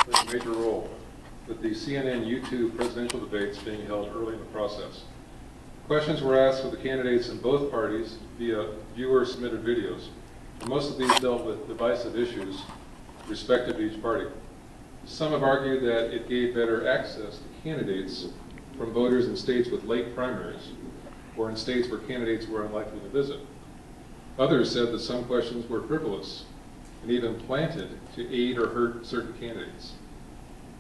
played a major role with the CNN YouTube presidential debates being held early in the process. Questions were asked of the candidates in both parties via viewer-submitted videos. Most of these dealt with divisive issues respective to each party. Some have argued that it gave better access to candidates from voters in states with late primaries or in states where candidates were unlikely to visit. Others said that some questions were frivolous and even planted to aid or hurt certain candidates.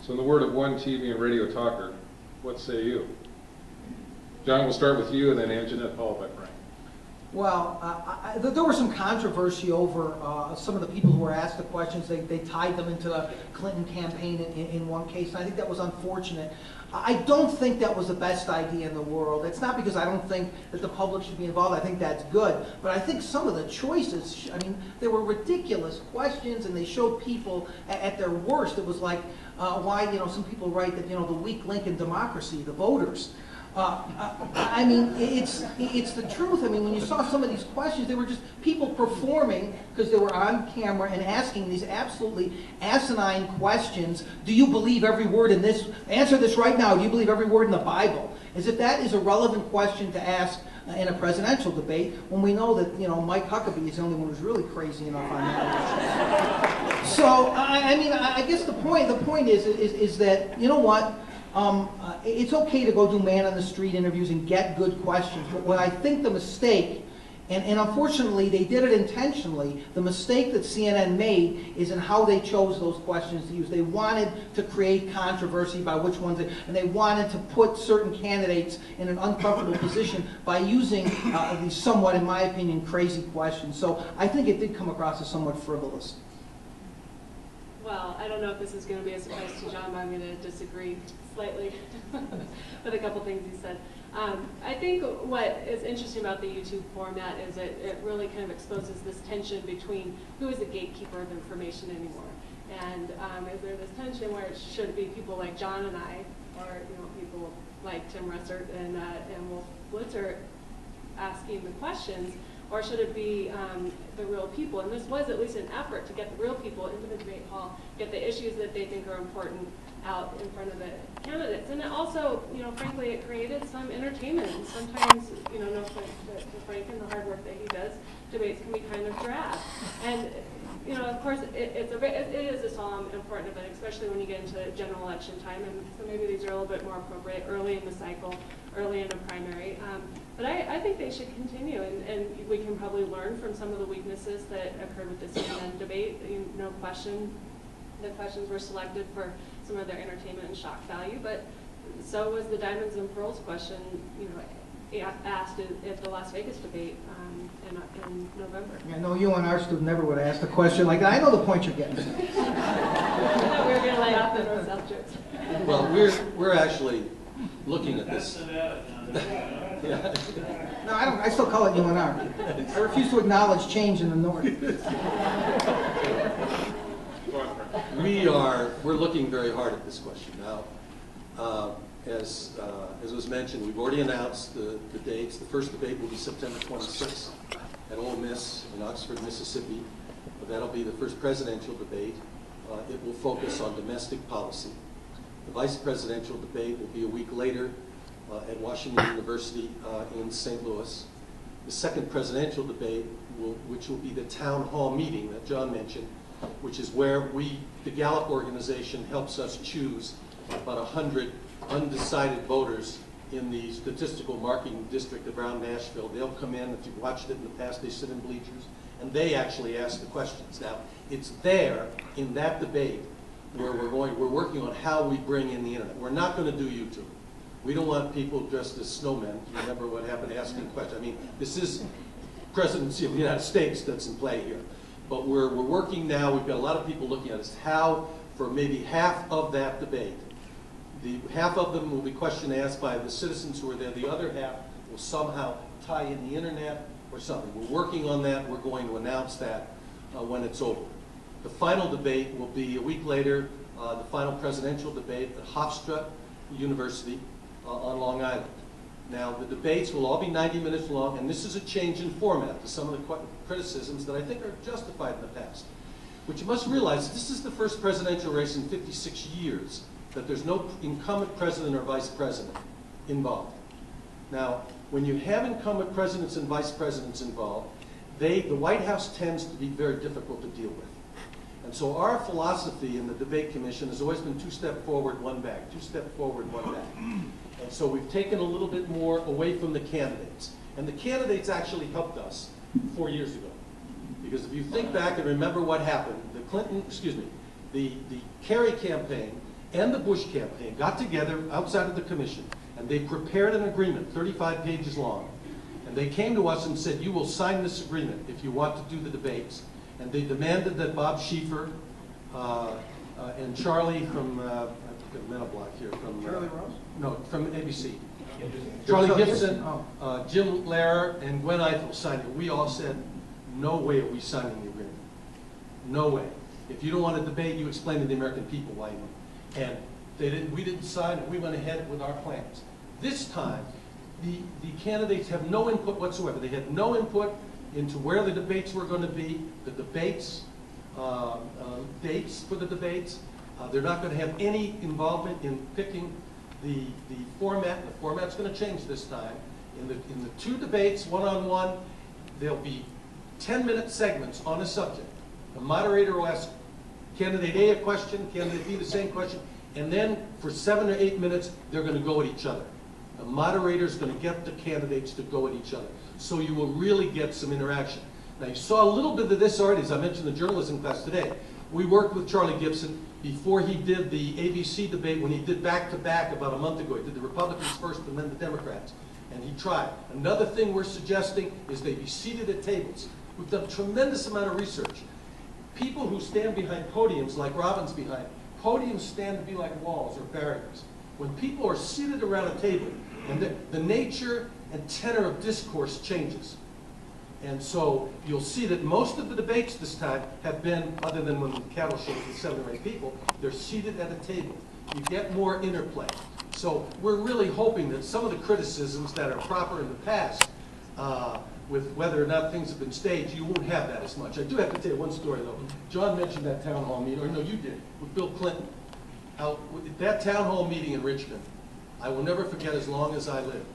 So in the word of one TV and radio talker, what say you? John, we'll start with you, and then Anjeanette, followed by Frank. Well, there was some controversy over some of the people who were asked the questions. They tied them into the Clinton campaign in one case, and I think that was unfortunate. I don't think that was the best idea in the world. It's not because I don't think that the public should be involved. I think that's good. But I think some of the choices, I mean, they were ridiculous questions, and they showed people at their worst. It was like why, some people write that, the weak link in democracy, the voters. I mean, it's the truth. I mean, when you saw some of these questions, they were just people performing because they were on camera and asking these absolutely asinine questions. Do you believe every word in this? Answer this right now. Do you believe every word in the Bible? As if that is a relevant question to ask in a presidential debate, when we know that, Mike Huckabee is the only one who's really crazy enough on that. So, I mean, I guess the point is that, you know what? It's okay to go do man-on-the-street interviews and get good questions, but what I think the mistake, and unfortunately they did it intentionally, the mistake that CNN made is in how they chose those questions to use. They wanted to create controversy by which ones, and they wanted to put certain candidates in an uncomfortable position by using these somewhat, in my opinion, crazy questions. So I think it did come across as somewhat frivolous. Well, I don't know if this is going to be a surprise to John, but I'm going to disagree slightly with a couple things he said. I think what is interesting about the YouTube format is it really kind of exposes this tension between who is the gatekeeper of information anymore. And is there this tension where it should be people like John and I, or people like Tim Russert and Wolf Blitzer asking the questions, or should it be the real people? And this was at least an effort to get the real people into the debate hall, get the issues that they think are important out in front of the candidates. And it also, frankly, it created some entertainment. And sometimes, no offense to Frank and the hard work that he does, debates can be kind of drab. And, of course, it is a solemn, important event, especially when you get into general election time. And so maybe these are a little bit more appropriate early in the cycle, early in a primary. But I think they should continue, and we can probably learn from some of the weaknesses that occurred with the CNN debate. No question, the questions were selected for some of their entertainment and shock value, but so was the Diamonds and Pearls question, asked at the Las Vegas debate in November. I know you and our student never would have asked a question like that. I know the point you're getting. I thought we were going to lay off the North South jokes. Well, we're actually looking at this. Yeah. No, I don't. I still call it UNR. I refuse to acknowledge change in the North. We're looking very hard at this question now. As was mentioned, we've already announced the dates. The first debate will be September 26th at Ole Miss in Oxford, Mississippi. That'll be the first presidential debate. It will focus on domestic policy. The vice presidential debate will be a week later at Washington University in St. Louis. The second presidential debate, which will be the town hall meeting that John mentioned, which is where the Gallup organization helps us choose about 100 undecided voters in the statistical marketing district around Nashville. They'll come in, if you've watched it in the past, they sit in bleachers, and they actually ask the questions. Now, it's there in that debate where we're working on how we bring in the internet. We're not going to do YouTube. We don't want people dressed as snowmen. Remember what happened asking questions. I mean, this is presidency of the United States that's in play here. But we're working now, we've got a lot of people looking at us, how for maybe half of that debate, half of them will be question asked by the citizens who are there, the other half will somehow tie in the internet or something. We're working on that, we're going to announce that when it's over. The final debate will be a week later, the final presidential debate at Hofstra University on Long Island. Now, the debates will all be 90 minutes long, and this is a change in format to some of the criticisms that I think are justified in the past. But you must realize this is the first presidential race in 56 years that there's no incumbent president or vice president involved. Now, when you have incumbent presidents and vice presidents involved, the White House tends to be very difficult to deal with. And so our philosophy in the debate commission has always been 2 steps forward, 1 back, 2 steps forward, 1 back. And so we've taken a little bit more away from the candidates. And the candidates actually helped us 4 years ago. Because if you think back and remember what happened, the Kerry campaign and the Bush campaign got together outside of the commission, and they prepared an agreement, 35 pages long. And they came to us and said, you will sign this agreement if you want to do the debates. And they demanded that Bob Schieffer and Charlie from, I've got a mental block here, from Charlie Rose? No, from ABC. Charlie Gibson, Jim Lehrer, and Gwen Eiffel signed it. We all said, no way are we signing the agreement. No way. If you don't want to debate, you explain to the American people why you don't. And they didn't, we didn't sign it. We went ahead with our plans. This time, the candidates have no input whatsoever. They had no input into where the debates were going to be, the debates, dates for the debates. They're not going to have any involvement in picking the format. The format's going to change this time. In the 2 debates, one-on-one, there'll be 10-minute segments on a subject. The moderator will ask candidate A a question, candidate B the same question, and then for 7 or 8 minutes, they're going to go at each other. The moderator's going to get the candidates to go at each other. So you will really get some interaction. Now you saw a little bit of this already, as I mentioned in the journalism class today. We worked with Charlie Gibson before he did the ABC debate, when he did back-to-back about a month ago. He did the Republicans first and then the Democrats. And he tried. Another thing we're suggesting is they be seated at tables. We've done a tremendous amount of research. People who stand behind podiums, like Robin's behind, podiums stand to be like walls or barriers. When people are seated around a table, and the nature and tenor of discourse changes. And so you'll see that most of the debates this time have been, other than when the cattle shows with 7 or 8 people, they're seated at a table. You get more interplay. So we're really hoping that some of the criticisms that are proper in the past, with whether or not things have been staged, you won't have that as much. I do have to tell you one story though. John mentioned that town hall meeting, or no, you did, with Bill Clinton. That town hall meeting in Richmond, I will never forget as long as I live.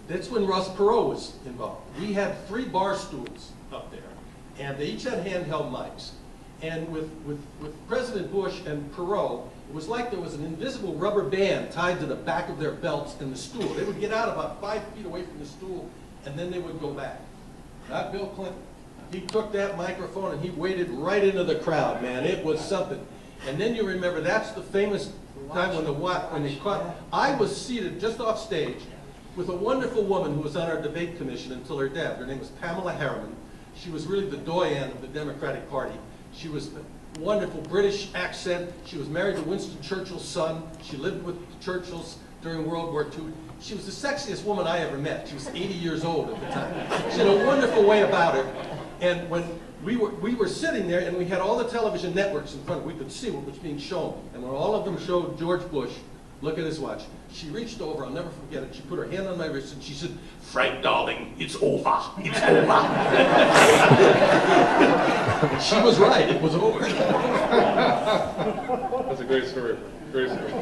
That's when Ross Perot was involved. We had 3 bar stools up there, and they each had handheld mics. And with President Bush and Perot, it was like there was an invisible rubber band tied to the back of their belts in the stool. They would get out about 5 feet away from the stool, and then they would go back. Not Bill Clinton. He took that microphone and he waded right into the crowd, man. It was something. And then you remember, that's the famous time when they caught. I was seated just off stage with a wonderful woman who was on our debate commission until her death. Her name was Pamela Harriman. She was really the doyen of the Democratic Party. She was a wonderful British accent. She was married to Winston Churchill's son. She lived with the Churchills during World War II. She was the sexiest woman I ever met. She was 80 years old at the time. She had a wonderful way about her. And when we were sitting there, and we had all the television networks in front of us, we could see what was being shown. And when all of them showed George Bush, look at his watch. She reached over, I'll never forget it, she put her hand on my wrist and she said, "Frank, darling, it's over, it's over." And she was right, it was over. That's a great story. Great story.